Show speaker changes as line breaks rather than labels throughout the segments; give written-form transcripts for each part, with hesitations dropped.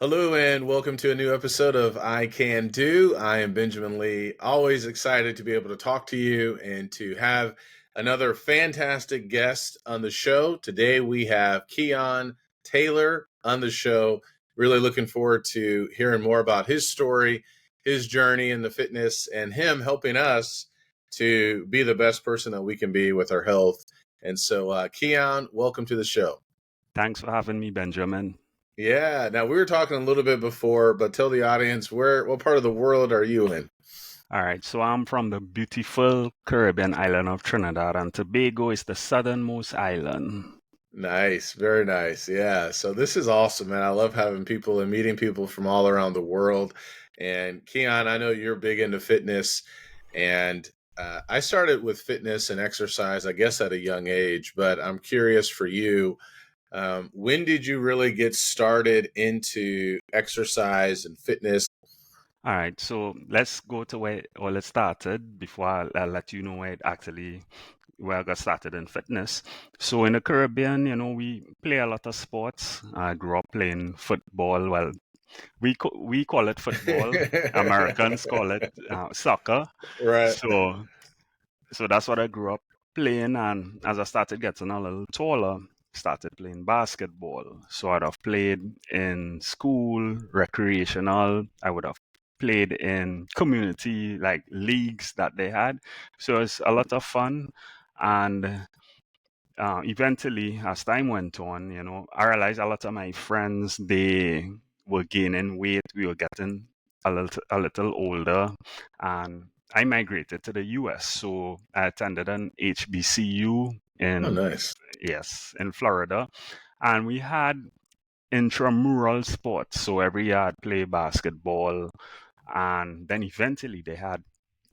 Hello and welcome to a new episode of I Can Do. I am Benjamin Lee. Always excited to be able to talk to you and to have another fantastic guest on the show. Today we have Keeon Taylor on the show. Really looking forward to hearing more about his story, his journey in the fitness, and him helping us to be the best person that we can be with our health. And so, Keeon, welcome to the show.
Thanks for having me, Benjamin.
Yeah. Now we were talking a little bit before, but tell the audience what part of the world are you in?
All right, so I'm from the beautiful Caribbean island of Trinidad, and Tobago is the southernmost island.
Nice, very nice. Yeah. So this is awesome, man. I love having people and meeting people from all around the world. And Keon, I know you're big into fitness, and I started with fitness and exercise, I guess, at a young age. But I'm curious for you, when did you really get started into exercise and fitness?
All right, so let's go to where all it started before I let you know where I got started in fitness. So in the Caribbean, we play a lot of sports. I grew up playing football. Well, we call it football. Americans call it soccer.
Right.
So So that's what I grew up playing. And as I started getting a little taller, started playing basketball. So I'd have played in school, recreational. I would have played in community like leagues that they had. So it's a lot of fun. And eventually, as time went on, I realized a lot of my friends, they were gaining weight. We were getting a little older, and I migrated to the US. So I attended an HBCU
Oh,
in,
nice.
yes, in Florida, and we had intramural sports. So every year I'd play basketball, and then eventually they had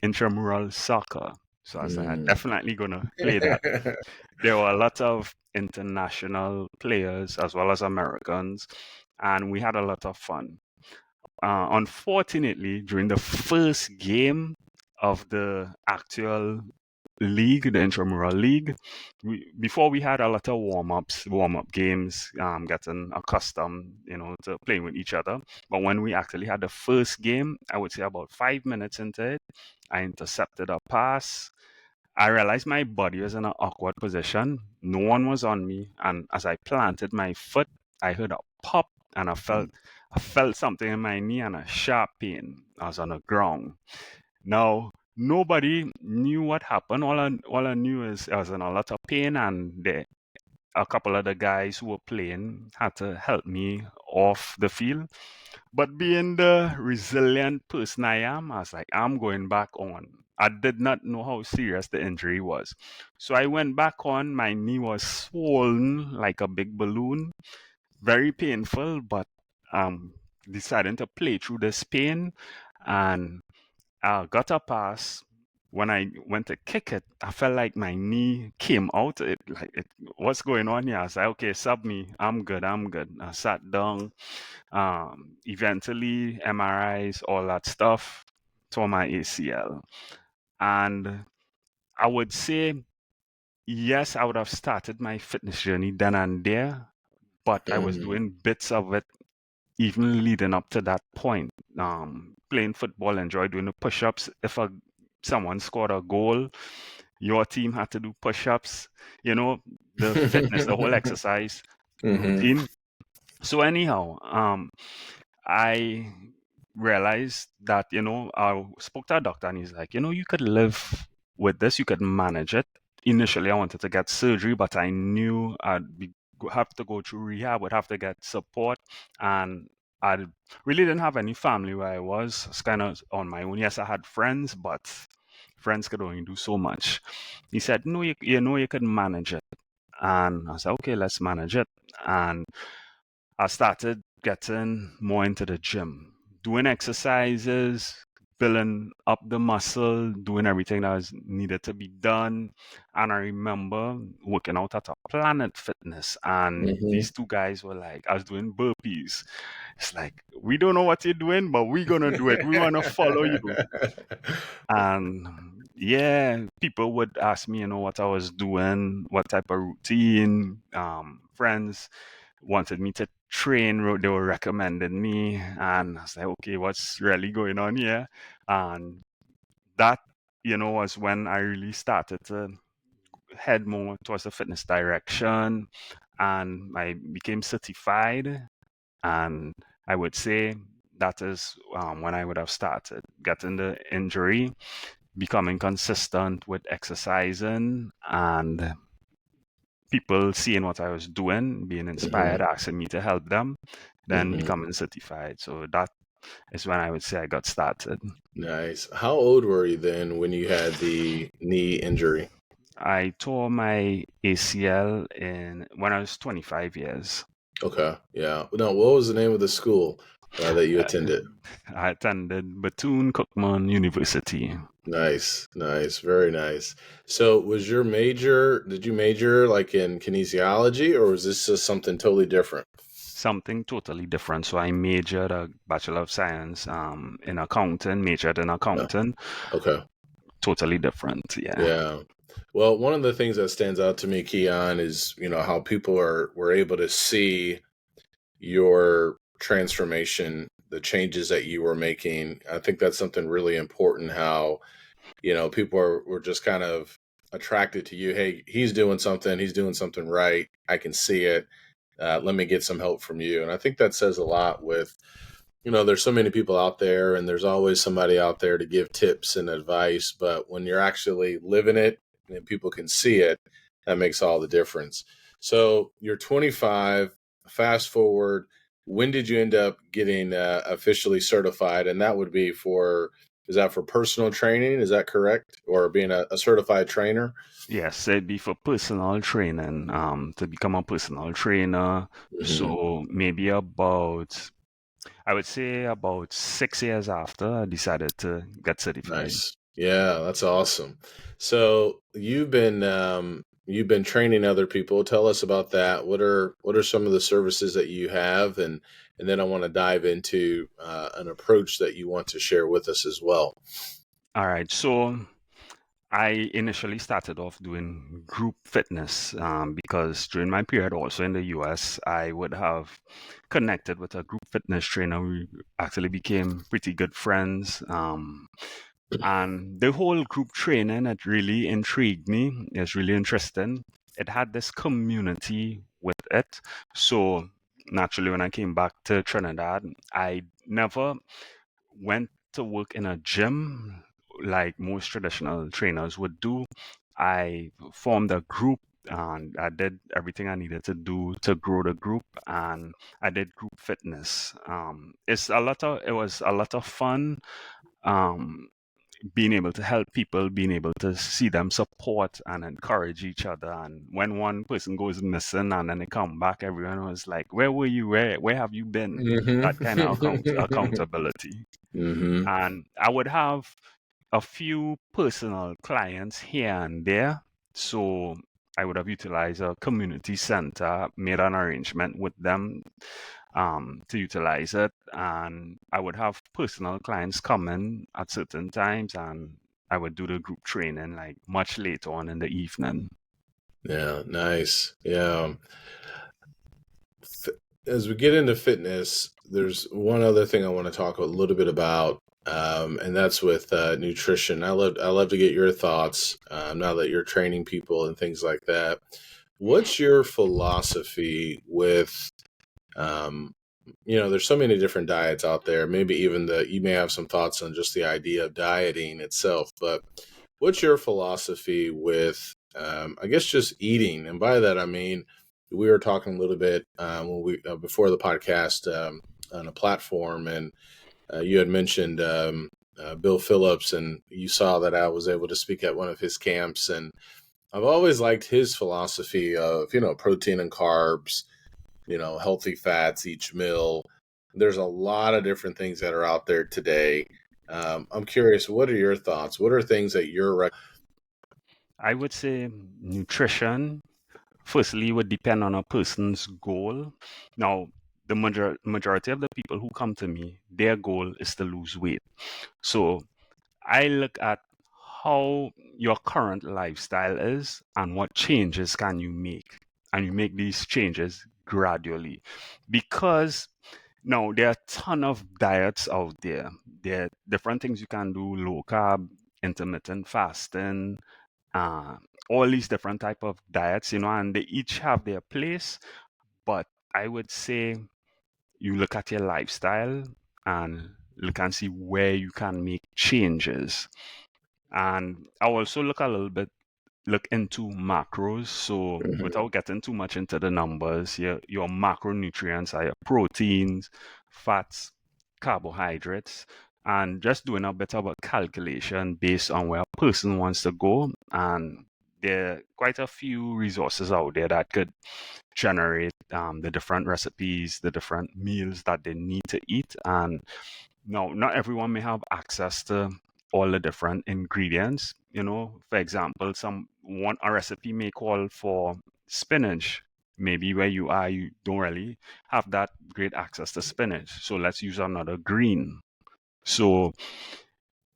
intramural soccer. So I said, I'm
Mm.
definitely gonna play that. There were a lot of international players as well as Americans, and we had a lot of fun. Unfortunately, during the first game of the actual league, the intramural league, before we had a lot of warm up games, getting accustomed, to playing with each other. But when we actually had the first game, I would say about 5 minutes into it, I intercepted a pass. I realized my body was in an awkward position. No one was on me, and as I planted my foot, I heard a pop, and I felt something in my knee and a sharp pain. I was on the ground. Now nobody knew what happened. All I knew is I was in a lot of pain, and a couple of the guys who were playing had to help me off the field. But being the resilient person I am, I was like, I'm going back on. I did not know how serious the injury was. So I went back on. My knee was swollen like a big balloon, very painful, but um, deciding to play through this pain, and I got a pass. When I went to kick it, I felt like my knee came out. What's going on here? I was like, okay, sub me. I'm good. I'm good. I sat down. Eventually, MRIs, all that stuff, tore my ACL. And I would say, yes, I would have started my fitness journey then and there, but I was
Mm.
doing bits of it even leading up to that point. Playing football, enjoy doing the push-ups. If someone scored a goal, your team had to do push-ups. The fitness, the whole exercise
Hmm.
routine. So anyhow, I realized that, I spoke to a doctor, and he's like, you could live with this, you could manage it. Initially, I wanted to get surgery, but I knew have to go through rehab, would have to get support, and I really didn't have any family where I was. I was kind of on my own. Yes, I had friends, but friends could only do so much. He said, no, you could manage it. And I said, okay, let's manage it. And I started getting more into the gym, doing exercises, building up the muscle, doing everything that was needed to be done. And I remember working out at a Planet Fitness, and
Hmm.
these two guys were like, I was doing burpees. It's like, we don't know what you're doing, but we're going to do it. We want to follow you. And yeah, people would ask me, what I was doing, what type of routine. Friends wanted me to they were recommending me, and I was like, okay, what's really going on here? And that, was when I really started to head more towards the fitness direction, and I became certified. And I would say that is when I would have started getting the injury, becoming consistent with exercising, and people seeing what I was doing, being inspired,
Hmm.
asking me to help them, then
Hmm.
becoming certified. So that is when I would say I got started.
Nice. How old were you then when you had the knee injury?
I tore my ACL when I was 25 years.
Okay. Yeah. No, what was the name of the school that you
Uh,
attended?
I attended Bethune-Cookman University.
Nice, nice, very nice. So, did you major like in kinesiology, or was this just something totally different?
Something totally different. So I majored a Bachelor of Science in accounting, majored in
Yeah.
accounting.
Okay.
Totally different, yeah.
Yeah. Well, one of the things that stands out to me, Keon, is, how people were able to see your transformation, the changes that you were making. I think that's something really important, how people were just kind of attracted to you. Hey, he's doing something right. I can see it. Let me get some help from you. And I think that says a lot with, there's so many people out there and there's always somebody out there to give tips and advice. But when you're actually living it and people can see it, that makes all the difference. So you're 25, fast forward. When did you end up getting officially certified? And that would be is that for personal training? Is that correct? Or being a certified trainer?
Yes, it'd be for personal training, to become a personal trainer.
Hmm.
So maybe I would say about 6 years after I decided to get certified.
Nice. Yeah, that's awesome. So you've been training other people. Tell us about that. What are some of the services that you have, and then I want to dive into an approach that you want to share with us as well.
All right, so I initially started off doing group fitness because during my period also in the US, I would have connected with a group fitness trainer. We actually became pretty good friends. And the whole group training, it really intrigued me. It's really interesting. It had this community with it. So naturally, when I came back to Trinidad, I never went to work in a gym like most traditional trainers would do. I formed a group and I did everything I needed to do to grow the group, and I did group fitness. It was a lot of fun. Um, Being able to help people, being able to see them support and encourage each other. And when one person goes missing and then they come back, everyone was like, "Where were you? Where have you been?"
Hmm.
That kind of accountability.
Hmm.
And I would have a few personal clients here and there. So I would have utilized a community center, made an arrangement with them to utilize it. And I would have personal clients come in at certain times, and I would do the group training like much later on in the evening.
Yeah, nice. Yeah. F- As we get into fitness, there's one other thing I want to talk a little bit about, and that's with nutrition. I love to get your thoughts now that you're training people and things like that. What's your philosophy with, um, there's so many different diets out there. Maybe even you may have some thoughts on just the idea of dieting itself, but what's your philosophy with, I guess, just eating? And by that, I mean, we were talking a little bit when before the podcast on a platform, and you had mentioned Bill Phillips, and you saw that I was able to speak at one of his camps, and I've always liked his philosophy of protein and carbs, healthy fats each meal. There's a lot of different things that are out there today. I'm curious, what are your thoughts? What are things that you're
I would say nutrition, firstly, would depend on a person's goal. Now, the majority of the people who come to me, their goal is to lose weight. So I look at how your current lifestyle is and what changes can you make. And you make these changes gradually, because now there are a ton of diets out there. There are different things you can do: low carb, intermittent fasting, uh, all these different type of diets, and they each have their place. But I would say you look at your lifestyle and look and see where you can make changes. And I also look into macros. So
Hmm.
without getting too much into the numbers, your macronutrients are your proteins, fats, carbohydrates, and just doing a bit of a calculation based on where a person wants to go. And there are quite a few resources out there that could generate the different recipes, the different meals that they need to eat. And no, not everyone may have access to all the different ingredients. For example, a recipe may call for spinach. Maybe where you are, you don't really have that great access to spinach. So let's use another green. So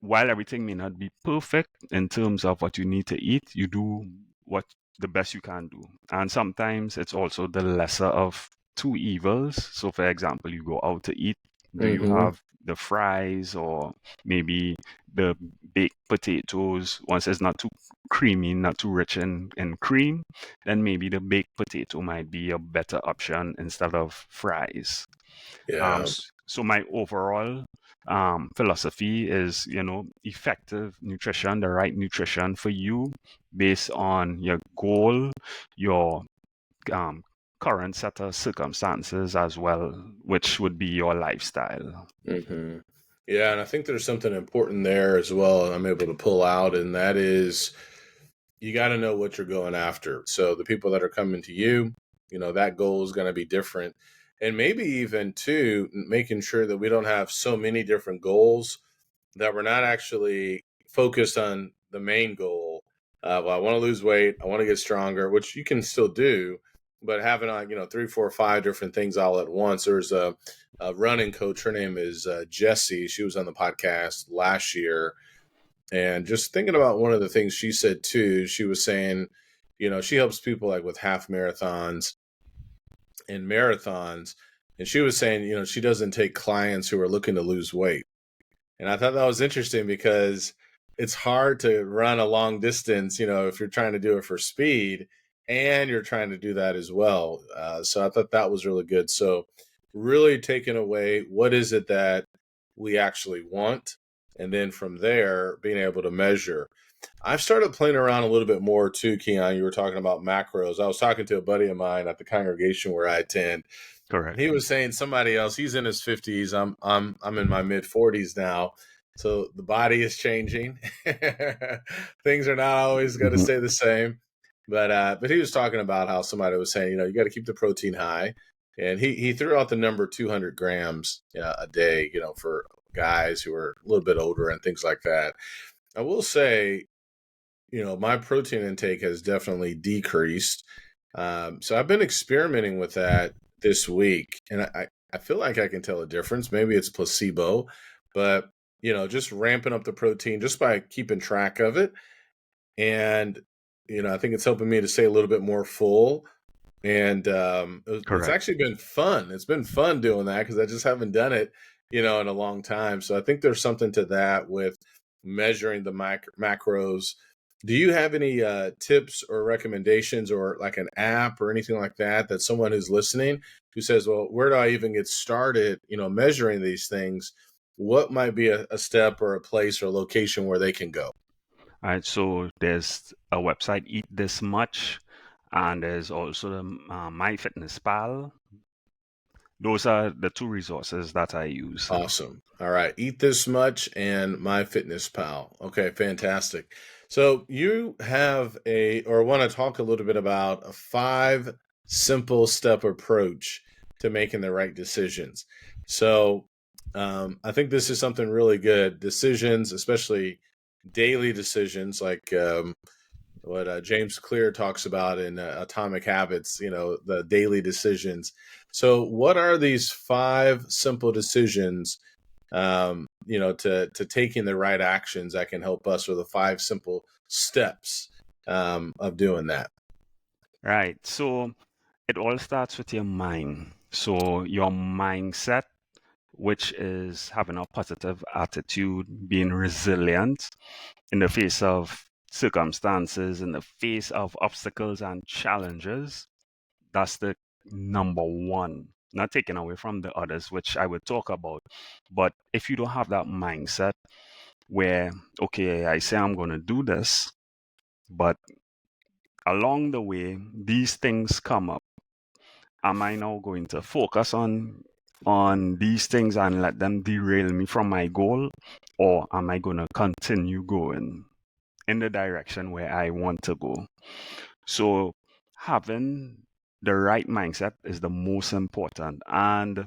while everything may not be perfect in terms of what you need to eat, you do what the best you can do. And sometimes it's also the lesser of two evils. So, for example, you go out to eat, do you
Hmm.
have the fries or maybe the baked potatoes? Once it's not too creamy, not too rich in cream, then maybe the baked potato might be a better option instead of fries.
Yeah.
So my overall philosophy is, effective nutrition, the right nutrition for you based on your goal, your um, current set of circumstances as well, which would be your lifestyle.
Hmm. Yeah, and I think there's something important there as well, and I'm able to pull out, and that is you got to know what you're going after. So the people that are coming to you, that goal is going to be different. And maybe even too, making sure that we don't have so many different goals that we're not actually focused on the main goal. Well, I want to lose weight, I want to get stronger, which you can still do, but having on 3, 4, 5 different things all at once. There's a running coach. Her name is Jessie. She was on the podcast last year, and just thinking about one of the things she said too. She was saying, she helps people like with half marathons and marathons, and she was saying, she doesn't take clients who are looking to lose weight. And I thought that was interesting because it's hard to run a long distance, if you're trying to do it for speed and you're trying to do that as well. So I thought that was really good. So, really taking away what is it that we actually want. And then from there, being able to measure. I've started playing around a little bit more too, Keon. You were talking about macros. I was talking to a buddy of mine at the congregation where I attend, and
Correct.
he was saying somebody else. He's in his 50s. I'm in my mid 40s now. So the body is changing. Things are not always going to
Mhm.
stay the same. But he was talking about how somebody was saying, you got to keep the protein high, and he threw out the number 200 grams a day, for guys who are a little bit older and things like that. I will say, my protein intake has definitely decreased. So I've been experimenting with that this week, and I feel like I can tell a difference. Maybe it's placebo, but just ramping up the protein just by keeping track of it. And, I think it's helping me to stay a little bit more full. And it's
Correct.
actually been fun. It's been fun doing that because I just haven't done it, in a long time. So I think there's something to that with measuring the macros. Do you have any tips or recommendations or like an app or anything like that that someone who's listening who says, well, where do I even get started, measuring these things? What might be a step or a place or a location where they can go?
All right. So there's a website, Eat This Much, and there's also the MyFitnessPal. Those are the two resources that I use.
Awesome. All right. Eat This Much and MyFitnessPal. Okay, fantastic. So you have or want to talk a little bit about a 5 simple step approach to making the right decisions. So I think this is something really good. Decisions, especially daily decisions, like what James Clear talks about in Atomic Habits, the daily decisions. So, what are these 5 simple decisions, to taking the right actions that can help us with the 5 simple steps of doing that?
Right. So it all starts with your mind. So your mindset, which is having a positive attitude, being resilient in the face of circumstances, in the face of obstacles and challenges. That's the number one. Not taking away from the others, which I would talk about. But if you don't have that mindset where, okay, I say I'm going to do this, but along the way, these things come up. Am I now going to focus on these things and let them derail me from my goal, or am I going to continue going in the direction where I want to go? So having the right mindset is the most important. And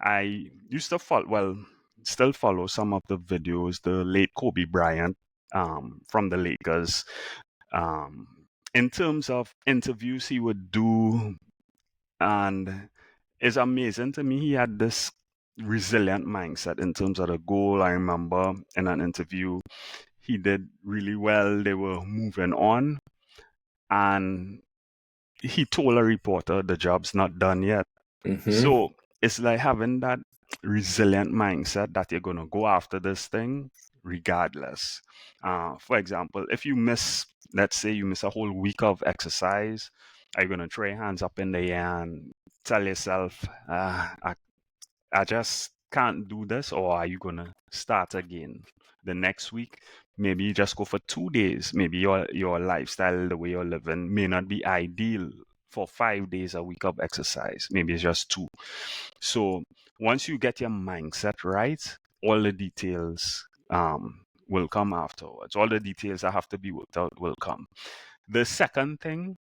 I used to follow, well, still follow some of the videos, the late Kobe Bryant from the Lakers. Um, in terms of interviews he would do, and it's amazing to me. He had this resilient mindset in terms of the goal. I remember in an interview, he did really well. They were moving on, and he told a reporter the job's not done yet.
Mm-hmm.
So it's like having that resilient mindset that you're going to go after this thing regardless. For example, if you miss, let's say you miss a whole week of exercise, are you going to throw your hands up in the air and tell yourself, I just can't do this, or are you going to start again the next week? Maybe you just go for 2 days. Maybe your lifestyle, the way you're living, may not be ideal for 5 days a week of exercise. Maybe it's just two. So once you get your mindset right, all the details will come afterwards. All the details that have to be worked out will come. The second thing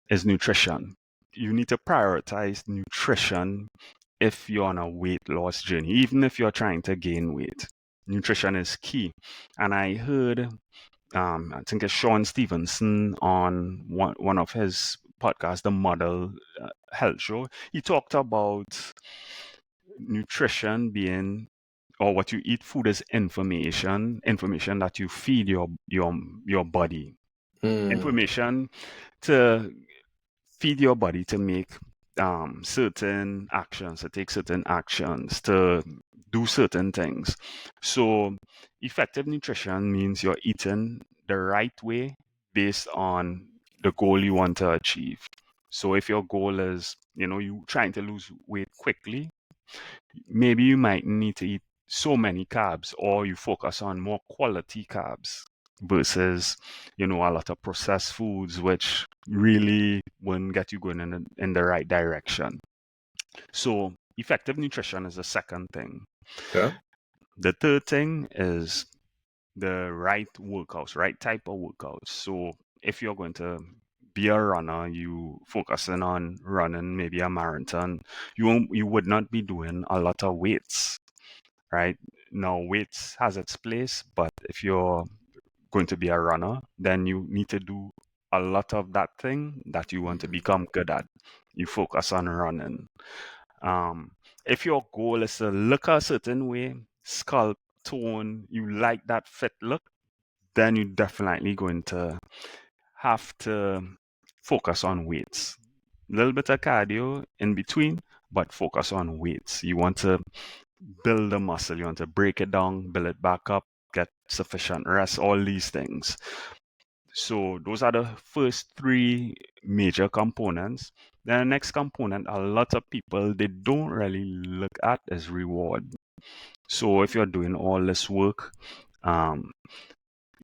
is nutrition. You need to prioritize nutrition if you're on a weight loss journey, even if you're trying to gain weight. Nutrition is key. And I heard, I think it's Sean Stevenson on one of his podcasts, the Model Health Show. He talked about nutrition being, or what you eat, food is information that you feed your body,
Mm.
information to feed your body to make certain actions, to take certain actions, to do certain things. So effective nutrition means you're eating the right way based on the goal you want to achieve. So if your goal is, you trying to lose weight quickly, maybe you might need to eat so many carbs, or you focus on more quality carbs versus, a lot of processed foods, which really wouldn't get you going in the right direction. So effective nutrition is the second thing.
Okay.
The third thing is the right workouts, right type of workouts. So if you're going to be a runner, you focusing on running maybe a marathon, you would not be doing a lot of weights, right? Now weights has its place, but if you're going to be a runner, then you need to do a lot of that thing that you want to become good at. You focus on running. Um, if your goal is to look a certain way, sculpt, tone, you like that fit look, then you're definitely going to have to focus on weights. A little bit of cardio in between, but focus on weights. You want to build the muscle, you want to break it down, build it back up, get sufficient rest, all these things. So those are the first three major components. Then the next component, a lot of people, they don't really look at is reward. So if you're doing all this work, um,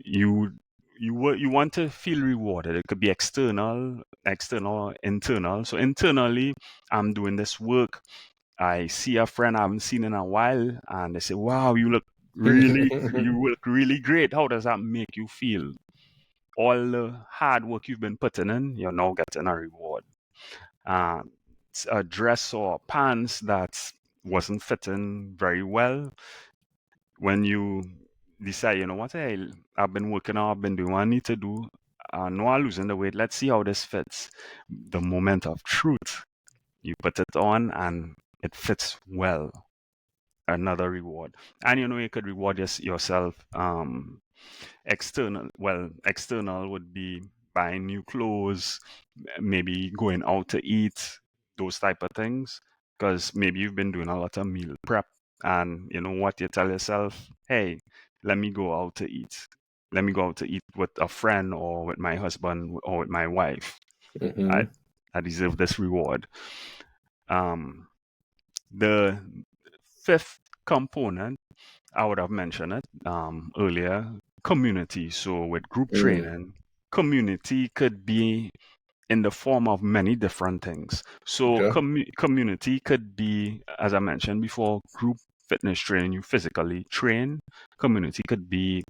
you you want to feel rewarded. It could be external, internal. So internally, I'm doing this work. I see a friend I haven't seen in a while, and they say, "Wow, you look really great." How does that make you feel? All the hard work you've been putting in, you're now getting a reward. A dress or pants that wasn't fitting very well, when you decide, you know what, hey, I've been working out, I've been doing what I need to do. No, I'm losing the weight. Let's see how this fits. The moment of truth, you put it on and it fits well. Another reward. And you could reward yourself. External would be buying new clothes, maybe going out to eat, those type of things. Because maybe you've been doing a lot of meal prep, and you know what, you tell yourself, hey, let me go out to eat. Let me go out to eat with a friend or with my husband or with my wife. I,
Mm-hmm.
I deserve this reward. Um, the fifth component, I would have mentioned it earlier, community. So with group
Mm.
training, community could be in the form of many different things. So
Okay.
community could be, as I mentioned before, group fitness training, you physically train. Community could be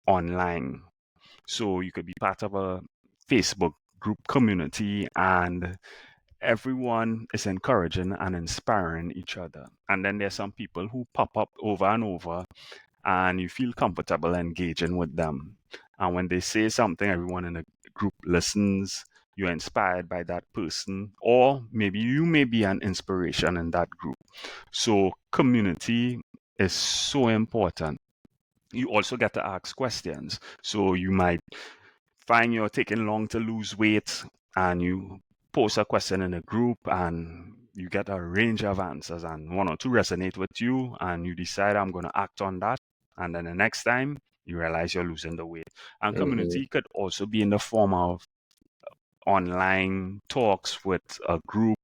online. So you could be part of a Facebook group community, and everyone is encouraging and inspiring each other. And then there's some people who pop up over and over, and you feel comfortable engaging with them. And when they say something, everyone in the group listens. You're inspired by that person, or maybe you may be an inspiration in that group. So, community is so important. You also get to ask questions. So, you might find you're taking long to lose weight, and you post a question in a group, and you get a range of answers, and one or two resonate with you, and you decide, I'm going to act on that. And then the next time you realize you're losing the weight. And
Mm-hmm.
community could also be in the form of online talks with a group.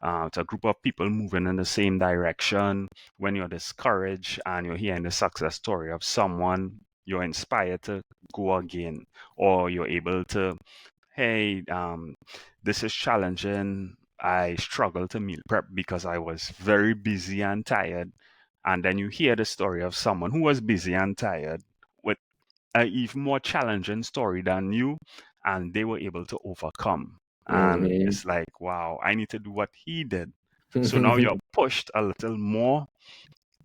It's a group of people moving in the same direction. When you're discouraged and you're hearing the success story of someone, you're inspired to go again, or you're able to, hey, this is challenging. I struggled to meal prep because I was very busy and tired. And then you hear the story of someone who was busy and tired with an even more challenging story than you, and they were able to overcome. And
Mm-hmm.
it's like, wow, I need to do what he did. So now you're pushed a little more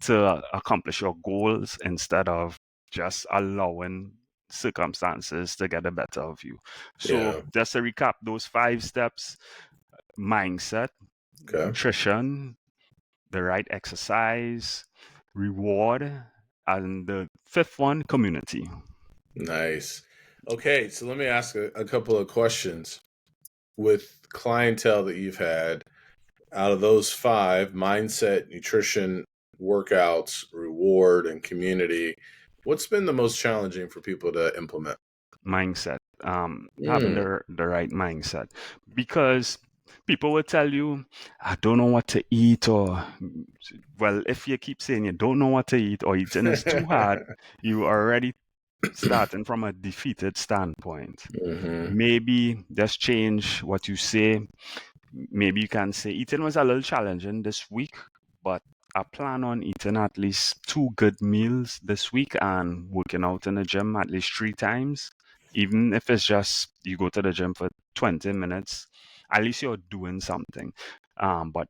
to accomplish your goals instead of just allowing circumstances to get the better of you. So
Yeah.
just to recap those 5 steps: mindset,
Okay.
nutrition, the right exercise, reward, and the fifth one, community.
Nice. Okay, so let me ask a couple of questions. With clientele that you've had, out of those five, mindset, nutrition, workouts, reward, and community, what's been the most challenging for people to implement?
Mindset, having
Mm.
the right mindset, because people will tell you, I don't know what to eat, or, well, if you keep saying you don't know what to eat or eating is too hard, you are already starting from a defeated standpoint.
Mm-hmm.
Maybe just change what you say. Maybe you can say, eating was a little challenging this week, but I plan on eating at least 2 good meals this week and working out in the gym at least 3 times. Even if it's just you go to the gym for 20 minutes, at least you're doing something. But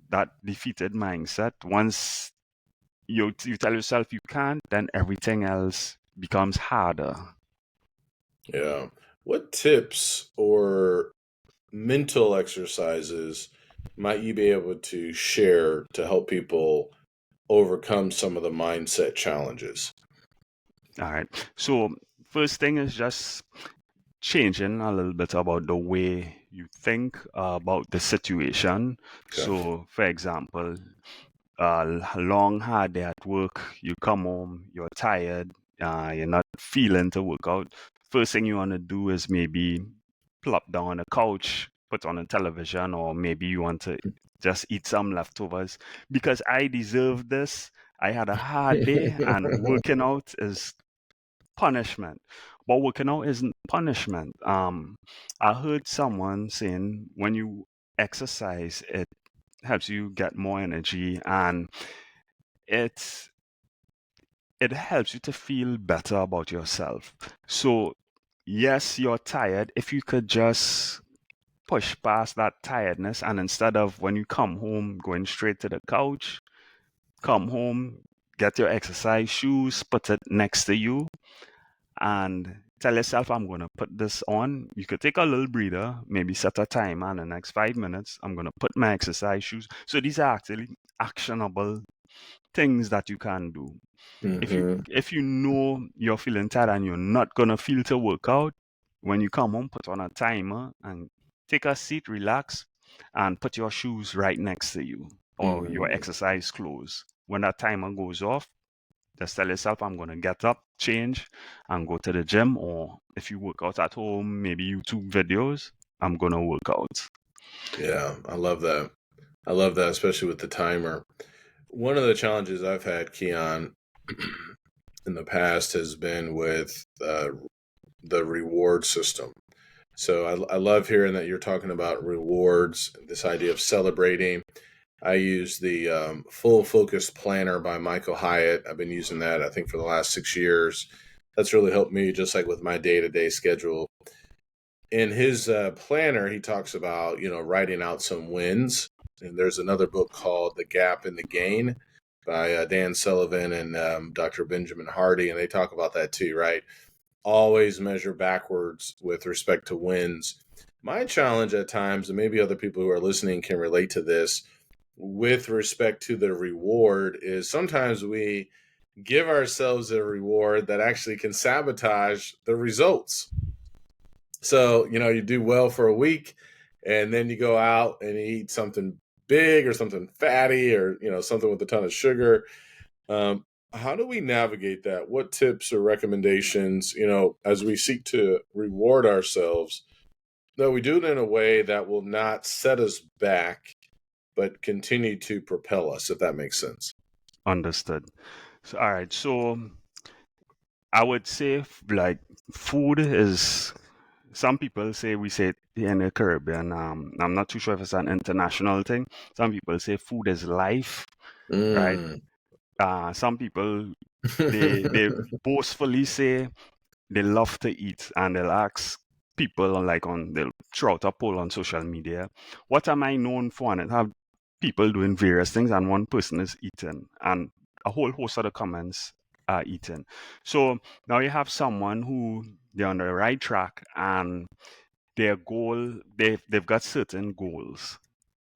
that defeated mindset, once you tell yourself you can't, then everything else becomes harder.
Yeah. What tips or mental exercises might you be able to share to help people overcome some of the mindset challenges?
All right. So first thing is just changing a little bit about the way you think about the situation.
Okay.
So, for example, a long hard day at work, you come home, you're tired, you're not feeling to work out. First thing you want to do is maybe plop down on the couch, put on a television, or maybe you want to just eat some leftovers because I deserve this. I had a hard day, and working out is punishment. But working out isn't punishment. I heard someone saying when you exercise, it helps you get more energy, and it's it helps you to feel better about yourself. So yes, you're tired. If you could just push past that tiredness, and instead of when you come home going straight to the couch, come home, get your exercise shoes, put it next to you, and tell yourself, I'm going to put this on. You could take a little breather, maybe set a timer in the next 5 minutes. I'm going to put my exercise shoes. So these are actually actionable things that you can do. If you
Mm-hmm.
if you know you're feeling tired and you're not going to feel to work out, When you come home, put on a timer and take a seat, relax, and put your shoes right next to you or your
Mm,
exercise clothes. When that timer goes off, just tell yourself, I'm going to get up, change, and go to the gym. Or if you work out at home, maybe YouTube videos, I'm going to work out.
yeah, I love that. I love that, especially with the timer. One of the challenges I've had, Keon, in the past has been with the reward system. So I love hearing that you're talking about rewards, this idea of celebrating. I use the Full Focus Planner by Michael Hyatt. I've been using that, I think, for the last 6 years. That's really helped me, just like with my day to day schedule. In his planner, he talks about, writing out some wins. And there's another book called The Gap and the Gain by Dan Sullivan and Dr. Benjamin Hardy. And they talk about that too, right? Always measure backwards with respect to wins. My challenge at times, and maybe other people who are listening can relate to this, with respect to the reward, is sometimes we give ourselves a reward that actually can sabotage the results. So, you do well for a week and then you go out and you eat something big or something fatty or, something with a ton of sugar. Um, how do we navigate that? What tips or recommendations, as we seek to reward ourselves, that we do it in a way that will not set us back, but continue to propel us, if that makes sense?
Understood. So, all right. So I would say like food is, some people say, we say it here in the Caribbean. I'm not too sure if it's an international thing. Some people say food is life, right?
Mm.
Some people, they boastfully say they love to eat, and they'll ask people like they'll throw out a poll on social media, what am I known for? And it have people doing various things, and one person is eating, and a whole host of the comments are eating. So now you have someone who they're on the right track, and their goal, they've got certain goals,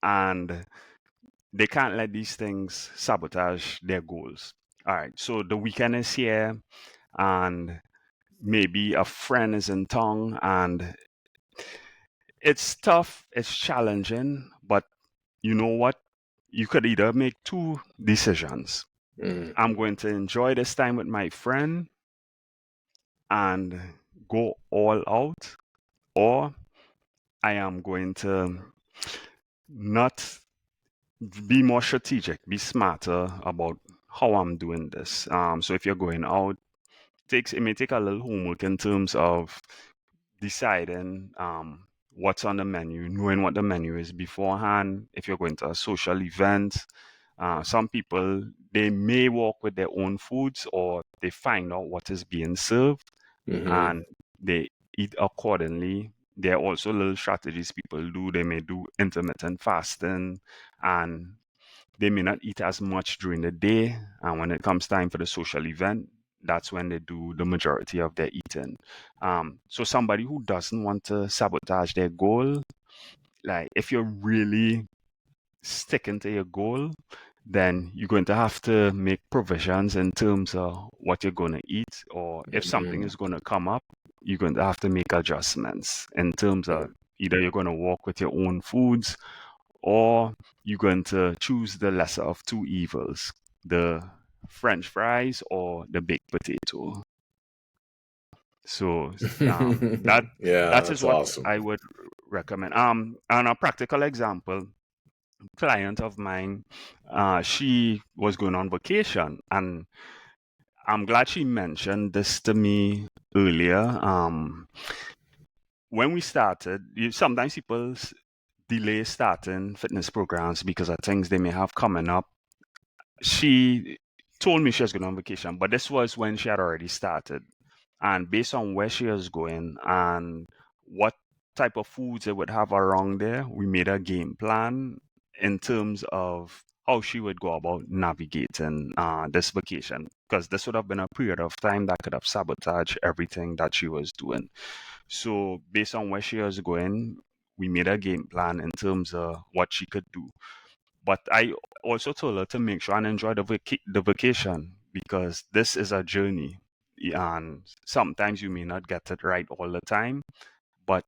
and they can't let these things sabotage their goals. All right, so the weekend is here, and maybe a friend is in town, and it's tough, it's challenging, but you know what? You could either make two decisions.
Mm.
I'm going to enjoy this time with my friend and go all out, or I am going to not be more strategic, be smarter about how I'm doing this. So if you're going out, it may take a little homework in terms of deciding what's on the menu, knowing what the menu is beforehand. If you're going to a social event, some people, they may walk with their own foods, or they find out what is being served
Hmm.
and they eat accordingly. There are also little strategies people do. They may do intermittent fasting, and they may not eat as much during the day. And when it comes time for the social event, that's when they do the majority of their eating. So somebody who doesn't want to sabotage their goal, like if you're really sticking to your goal, then you're going to have to make provisions in terms of what you're going to eat, or if something is going to come up, you're going to have to make adjustments in terms of either you're going to walk with your own foods, or you're going to choose the lesser of two evils, the French fries or the baked potato. So that
Yeah,
that is
that's
what
awesome.
I would recommend. On a practical example, client of mine, she was going on vacation, and I'm glad she mentioned this to me earlier. When we started, sometimes people delay starting fitness programs because of things they may have coming up. She told me she was going on vacation, but this was when she had already started. And based on where she was going and what type of foods they would have around there, we made a game plan in terms of how she would go about navigating this vacation. Because this would have been a period of time that could have sabotaged everything that she was doing. So, based on where she was going, we made a game plan in terms of what she could do. But I also told her to make sure and enjoy the vacation, because this is a journey. and sometimes you may not get it right all the time, but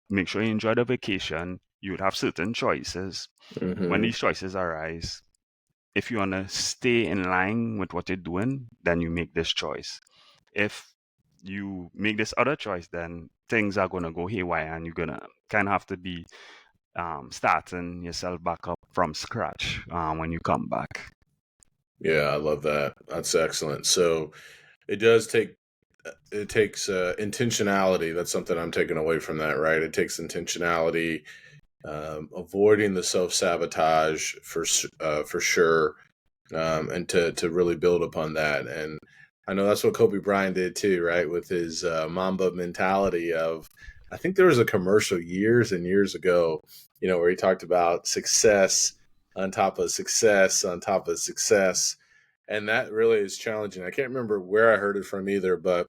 make sure you enjoy the vacation. You would have certain choices. When
Hmm.
these choices arise, if you want to stay in line with what you're doing, then you make this choice. If you make this other choice, then things are going to go haywire and you're going to kind of have to be starting yourself back up from scratch when you come back.
Yeah, I love that. That's excellent. So it does take it takes intentionality. That's something I'm taking away from that, right? It takes intentionality, avoiding the self sabotage for sure, and to really build upon that. And I know that's what Kobe Bryant did too, right? With his Mamba mentality of, I think there was a commercial years and years ago, where he talked about success on top of success on top of success. And that really is challenging. I can't remember where I heard it from either, but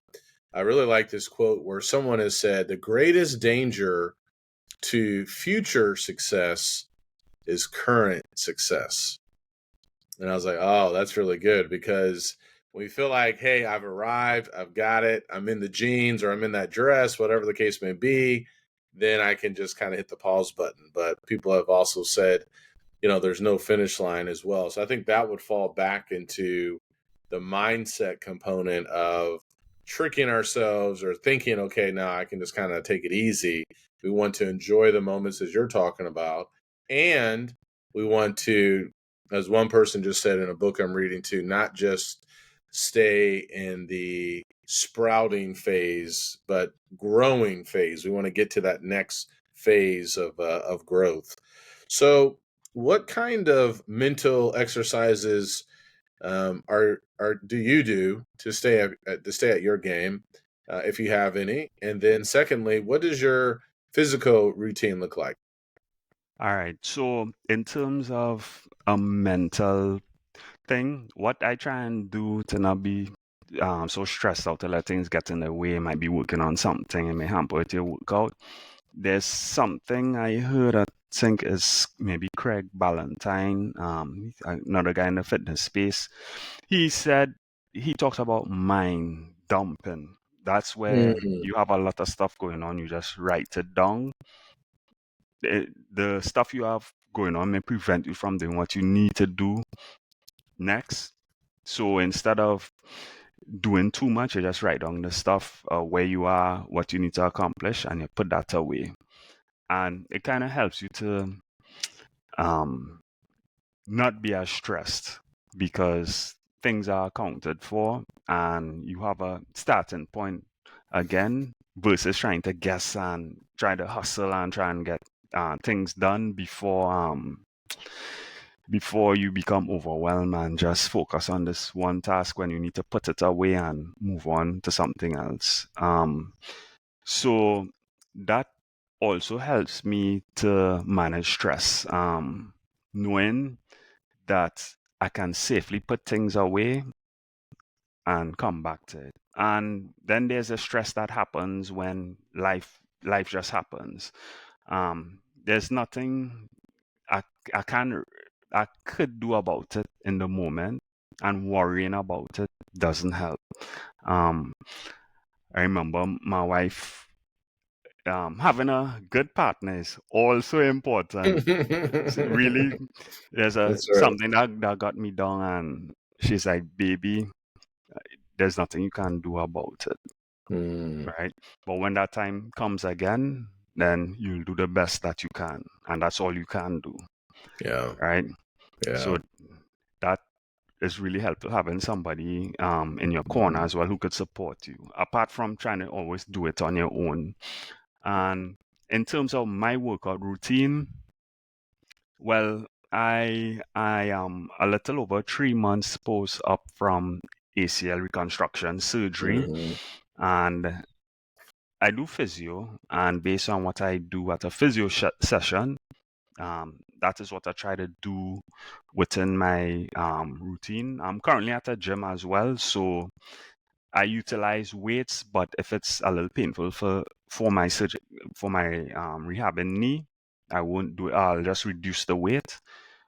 I really like this quote where someone has said, the greatest danger to future success is current success. And I was like, oh, that's really good, because when you feel like, hey, I've arrived, I've got it, I'm in the jeans or I'm in that dress, whatever the case may be, then I can just kind of hit the pause button. But people have also said, there's no finish line as well. So I think that would fall back into the mindset component of tricking ourselves or thinking, okay, now I can just kind of take it easy. We want to enjoy the moments as you're talking about. And we want to, as one person just said in a book I'm reading too, not just stay in the sprouting phase, but growing phase. We want to get to that next phase of growth. So, what kind of mental exercises are do you do to stay at your game, if you have any? And then, secondly, what does your physical routine look like?
All right. So, in terms of a mental thing, what I try and do to not be so stressed out to let things get in the way, might be working on something and may hamper with your workout. There's something I heard, I think is maybe Craig Ballantyne, another guy in the fitness space. He said, he talks about mind dumping. That's where
Mhm.
you have a lot of stuff going on. You just write it down. The stuff you have going on may prevent you from doing what you need to do next. So instead of doing too much, you just write down the stuff, where you are, what you need to accomplish, and you put that away. And it kind of helps you to um, not be as stressed because things are accounted for and you have a starting point again versus trying to guess and try to hustle and try and get things done before you become overwhelmed and just focus on this one task when you need to put it away and move on to something else. So that also helps me to manage stress, knowing that I can safely put things away and come back to it. And then there's a stress that happens when life just happens. There's nothing I I can I could do about it in the moment, and worrying about it doesn't help. Um, I remember my wife, having a good partner is also important. Really, there's
That's right.
something that got me down, and she's like, "Baby, there's nothing you can do about it,
Mm,
right? But when that time comes again, then you'll do the best that you can, and that's all you can do,
yeah,
right?"
yeah.
So that is really helpful, having somebody in your corner
Mhm.
as well who could support you, apart from trying to always do it on your own. And in terms of my workout routine, well, I am a little over 3 months post up from ACL reconstruction surgery,
Mhm.
and I do physio. And based on what I do at a physio session, that is what I try to do within my routine. I'm currently at a gym as well, so I utilize weights. But if it's a little painful for my rehab in knee, I won't do it. I'll just reduce the weight.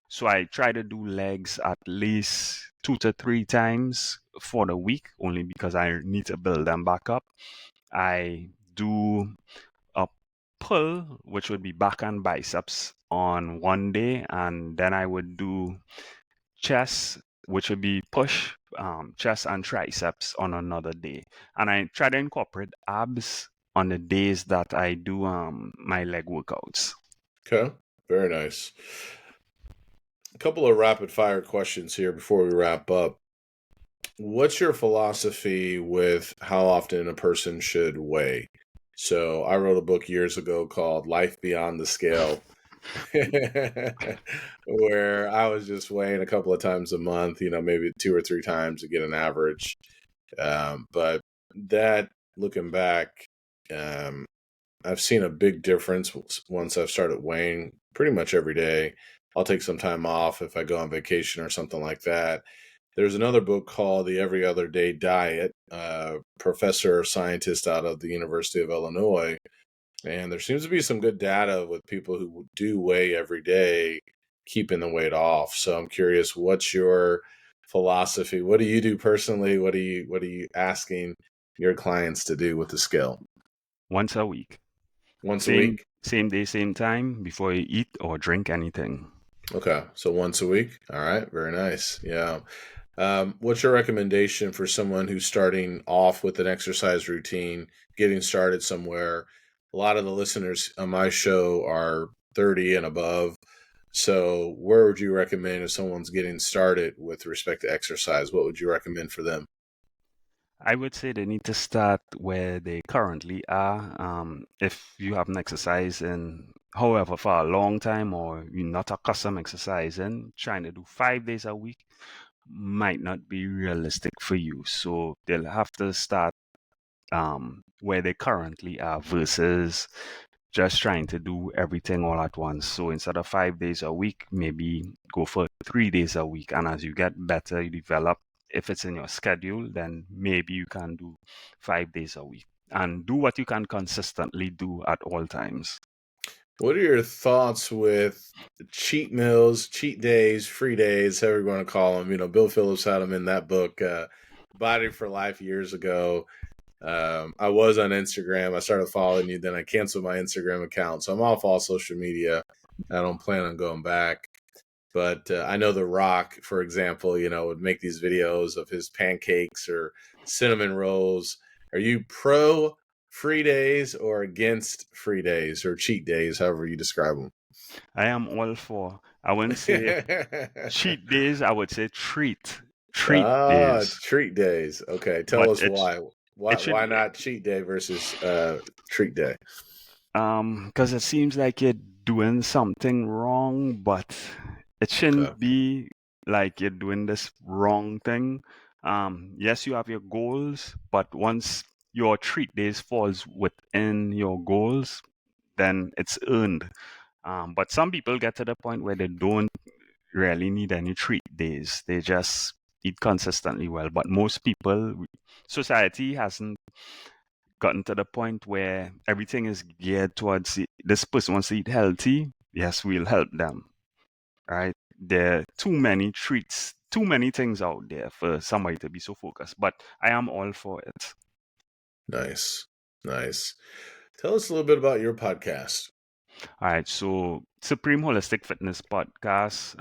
So I try to do legs at least 2 to 3 times for the week only because I need to build them back up. I do a pull, which would be back and biceps on one day, and then I would do chest, which would be push, chest and triceps on another day. And I try to incorporate abs on the days that I do my leg workouts.
Okay, very nice. A couple of rapid fire questions here before we wrap up. What's your philosophy with how often a person should weigh? So I wrote a book years ago called Life Beyond the Scale, where I was just weighing a couple of times a month, maybe 2 or 3 times to get an average. But that, looking back, um, I've seen a big difference once I've started weighing pretty much every day. I'll take some time off if I go on vacation or something like that. There's another book called The Every Other Day Diet, professor or scientist out of the University of Illinois. And there seems to be some good data with people who do weigh every day, keeping the weight off. So I'm curious, what's your philosophy? What do you do personally? What are you asking your clients to do with the scale?
Once a week.
Once a
Same
week?
same day, same time before you eat or drink anything.
Okay, so once a week. All right, very nice. Yeah. What's your recommendation for someone who's starting off with an exercise routine, getting started somewhere? A lot of the listeners on my show are 30 and above. So, where would you recommend if someone's getting started with respect to exercise? What would you recommend for them?
I would say they need to start where they currently are. If you haven't exercised in however for a long time or you're not accustomed exercising, trying to do 5 days a week might not be realistic for you. So they'll have to start where they currently are versus just trying to do everything all at once. So instead of 5 days a week, maybe go for 3 days a week. And as you get better, you develop. If it's in your schedule, then maybe you can do 5 days a week and do what you can consistently do at all times.
What are your thoughts with cheat meals, cheat days, free days, however you want to call them? Bill Phillips had them in that book, Body for Life, years ago. I was on Instagram. I started following you, then I canceled my Instagram account. So I'm off all social media. I don't plan on going back. But I know The Rock, for example, would make these videos of his pancakes or cinnamon rolls. Are you pro free days or against free days or cheat days, however you describe them?
I am all for, I wouldn't say cheat days, I would say treat days.
Treat days. Okay, tell
But
us why. Why
it
why
should
not cheat day versus treat day?
because it seems like you're doing something wrong, but it
Okay.
shouldn't be like you're doing this wrong thing. Yes, you have your goals, but once your treat days falls within your goals, then it's earned. But some people get to the point where they don't really need any treat days. They just eat consistently well. But most people, society hasn't gotten to the point where everything is geared towards this person wants to eat healthy. Yes, we'll help them. Right? There are too many treats, too many things out there for somebody to be so focused. But I am all for it.
Nice. Nice. Tell us a little bit about your podcast.
All right, so Supreme Holistic Fitness Podcast,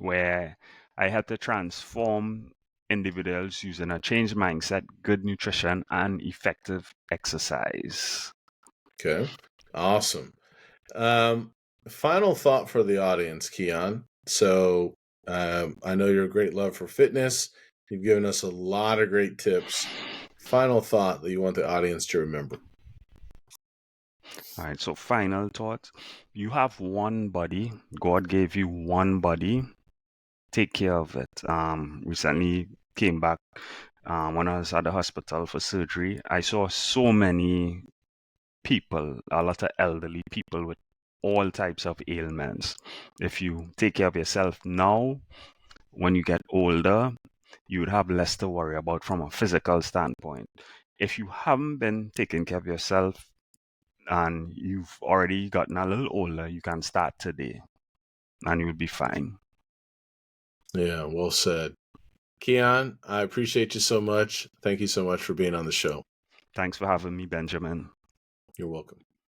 where I had to transform individuals using a changed mindset, good nutrition, and effective exercise.
Okay. Awesome. Um, Final thought for the audience, Keon. So I know you're a great love for fitness. You've given us a lot of great tips. Final thought that you want the audience to remember.
All right, so final thought. You have one body. God gave you one body. Take care of it. Recently came back when I was at the hospital for surgery. I saw so many people, a lot of elderly people with all types of ailments. If you take care of yourself now, when you get older, you would have less to worry about from a physical standpoint. If you haven't been taking care of yourself and you've already gotten a little older, you can start today and you'll be fine.
Yeah, well said. Keeon, I appreciate you so much. Thank you so much for being on the show.
Thanks for having me, Benjamin.
You're welcome.